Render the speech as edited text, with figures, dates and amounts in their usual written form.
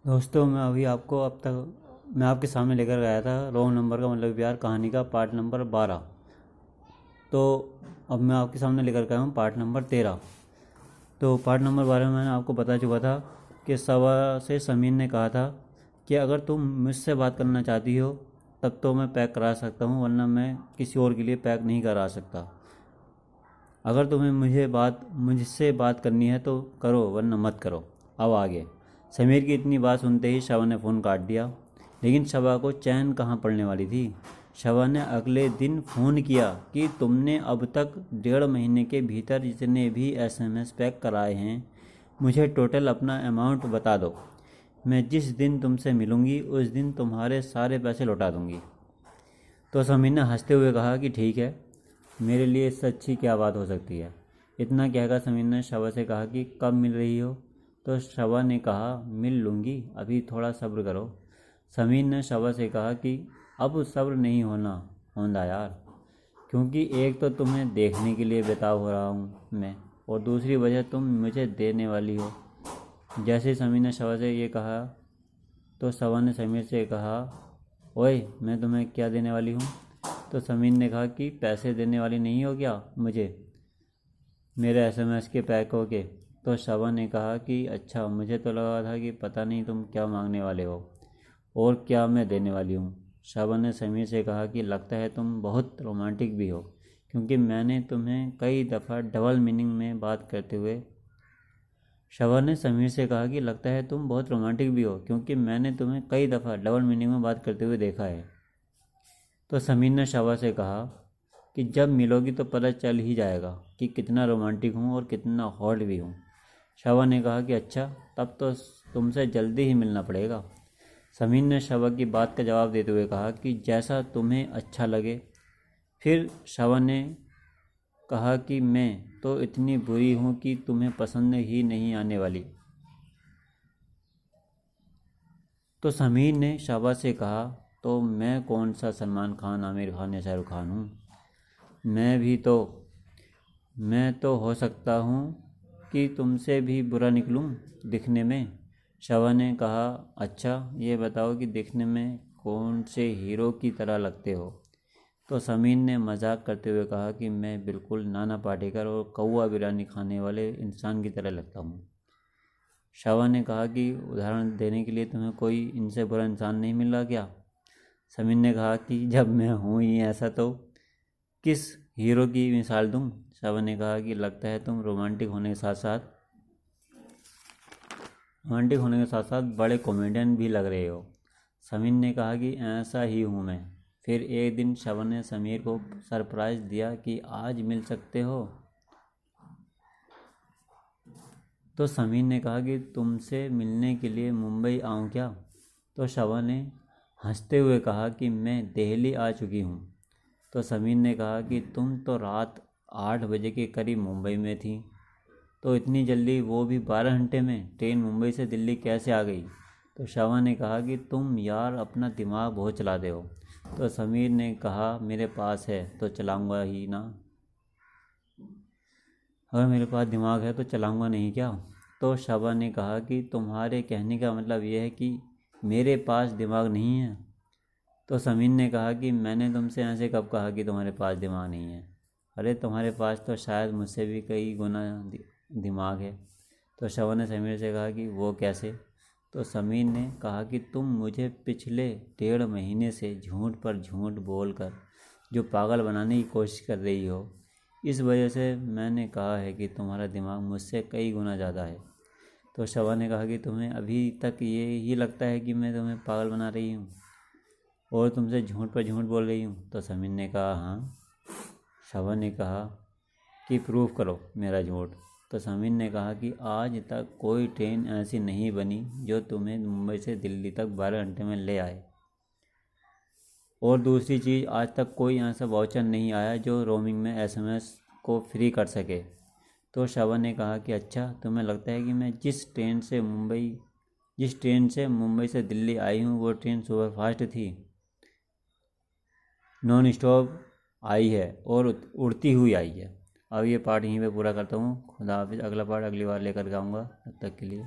दोस्तों मैं आपके सामने लेकर गया था रॉन्ग नंबर का मतलब प्यार कहानी का पार्ट नंबर 12। तो अब मैं आपके सामने लेकर के आया हूँ पार्ट नंबर 13। तो पार्ट नंबर 12 में मैंने आपको बता चुका था कि सवा से समीन ने कहा था कि अगर तुम मुझसे बात करना चाहती हो तब तो मैं पैक करा सकता हूँ, वरना मैं किसी और के लिए पैक नहीं करा सकता। अगर तुम्हें मुझसे बात करनी है तो करो, वरना मत करो। अब आगे। समीर की इतनी बात सुनते ही शबा ने फ़ोन काट दिया। लेकिन शबा को चैन कहाँ पड़ने वाली थी। शबा ने अगले दिन फ़ोन किया कि तुमने अब तक 1.5 महीने के भीतर जितने भी SMS पैक कराए हैं मुझे टोटल अपना अमाउंट बता दो। मैं जिस दिन तुमसे मिलूँगी उस दिन तुम्हारे सारे पैसे लौटा दूँगी। तो समीर ने हंसते हुए कहा कि ठीक है, मेरे लिए इससे अच्छी क्या बात हो सकती है। इतना कहकर समीर ने शबा से कहा कि कब मिल रही हो। तो शबा ने कहा मिल लूँगी, अभी थोड़ा सब्र करो। समीर ने शबा से कहा कि अब सब्र नहीं होता यार, क्योंकि एक तो तुम्हें देखने के लिए बेताब हो रहा हूँ मैं, और दूसरी वजह तुम मुझे देने वाली हो। जैसे समीर ने शबा से ये कहा तो शबा ने समीर से कहा, ओए मैं तुम्हें क्या देने वाली हूँ। तो समीर ने कहा कि पैसे देने वाली नहीं हो क्या मुझे, मेरे SMS के पैकों के। तो शबा ने कहा कि अच्छा, मुझे तो लगा था कि पता नहीं तुम क्या मांगने वाले हो और क्या मैं देने वाली हूँ। शबा ने समीर से कहा कि लगता है तुम बहुत रोमांटिक भी हो, क्योंकि मैंने तुम्हें कई दफ़ा डबल मीनिंग में बात करते हुए शबा ने समीर से कहा कि लगता है तुम बहुत रोमांटिक भी हो, क्योंकि मैंने तुम्हें कई दफ़ा डबल मीनिंग में बात करते हुए देखा है। तो समीर ने शबा से कहा कि जब मिलोगी तो पता चल ही जाएगा कि कितना रोमांटिक हूँ और कितना हॉट भी हूँ। शबा ने कहा कि अच्छा, तब तो तुमसे जल्दी ही मिलना पड़ेगा। समीर ने शबा की बात का जवाब देते हुए कहा कि जैसा तुम्हें अच्छा लगे। फिर शबा ने कहा कि मैं तो इतनी बुरी हूँ कि तुम्हें पसंद ही नहीं आने वाली। तो समीर ने शबा से कहा, तो मैं कौन सा सलमान खान, आमिर खान या शाहरुख खान हूँ। मैं तो हो सकता हूँ कि तुमसे भी बुरा निकलूँ दिखने में। शबा ने कहा, अच्छा ये बताओ कि दिखने में कौन से हीरो की तरह लगते हो। तो समीर ने मजाक करते हुए कहा कि मैं बिल्कुल नाना पाटेकर और कौवा बिरयानी खाने वाले इंसान की तरह लगता हूँ। शबा ने कहा कि उदाहरण देने के लिए तुम्हें कोई इनसे बुरा इंसान नहीं मिल रहा क्या। समीर ने कहा कि जब मैं हूँ ही ऐसा तो किस हीरो की मिसाल दूँ। शबा ने कहा कि लगता है तुम रोमांटिक होने के साथ साथ बड़े कॉमेडियन भी लग रहे हो। समीर ने कहा कि ऐसा ही हूँ मैं। फिर एक दिन शबा ने समीर को सरप्राइज़ दिया कि आज मिल सकते हो। तो समीर ने कहा कि तुमसे मिलने के लिए मुंबई आऊँ क्या। तो शबा ने हंसते हुए कहा कि मैं दिल्ली आ चुकी हूँ। तो समीर ने कहा कि तुम तो रात 8 बजे के करीब मुंबई में थी, तो इतनी जल्दी, वो भी 12 घंटे में, ट्रेन मुंबई से दिल्ली कैसे आ गई। तो शबा ने कहा कि तुम यार अपना दिमाग बहुत चलाते हो। तो समीर ने कहा मेरे पास है तो चलाऊंगा ही ना, अगर मेरे पास दिमाग है तो चलाऊंगा नहीं क्या। तो शबा ने कहा कि तुम्हारे कहने का मतलब यह है कि मेरे पास दिमाग नहीं है। तो समीर ने कहा कि मैंने तुमसे ऐसे कब कहा कि तुम्हारे पास दिमाग नहीं है। अरे तुम्हारे पास तो शायद मुझसे भी कई गुना दिमाग है। तो शबा ने समीर से कहा कि वो कैसे। तो समीर ने कहा कि तुम मुझे पिछले 1.5 महीने से झूठ पर झूठ बोलकर जो पागल बनाने की कोशिश कर रही हो, इस वजह से मैंने कहा है कि तुम्हारा दिमाग मुझसे कई गुना ज़्यादा है। तो शबा ने कहा कि तुम्हें अभी तक ये ही लगता है कि मैं तुम्हें पागल बना रही हूँ और तुमसे झूठ पर झूठ बोल रही हूँ। तो समीर ने कहा हाँ। शबा ने कहा कि प्रूफ करो मेरा झूठ। तो समीर ने कहा कि आज तक कोई ट्रेन ऐसी नहीं बनी जो तुम्हें मुंबई से दिल्ली तक 12 घंटे में ले आए, और दूसरी चीज़, आज तक कोई ऐसा वाउचर नहीं आया जो रोमिंग में SMS को फ्री कर सके। तो शबा ने कहा कि अच्छा, तुम्हें लगता है कि मैं जिस ट्रेन से मुंबई से दिल्ली आई हूँ वो ट्रेन सुपरफास्ट थी, नॉन स्टॉप आई है और उड़ती हुई आई है। अब ये पार्ट यहीं पे पूरा करता हूँ। खुदा हाफिज़। अगला पार्ट अगली बार लेकर के आऊँगा। तब तक के लिए।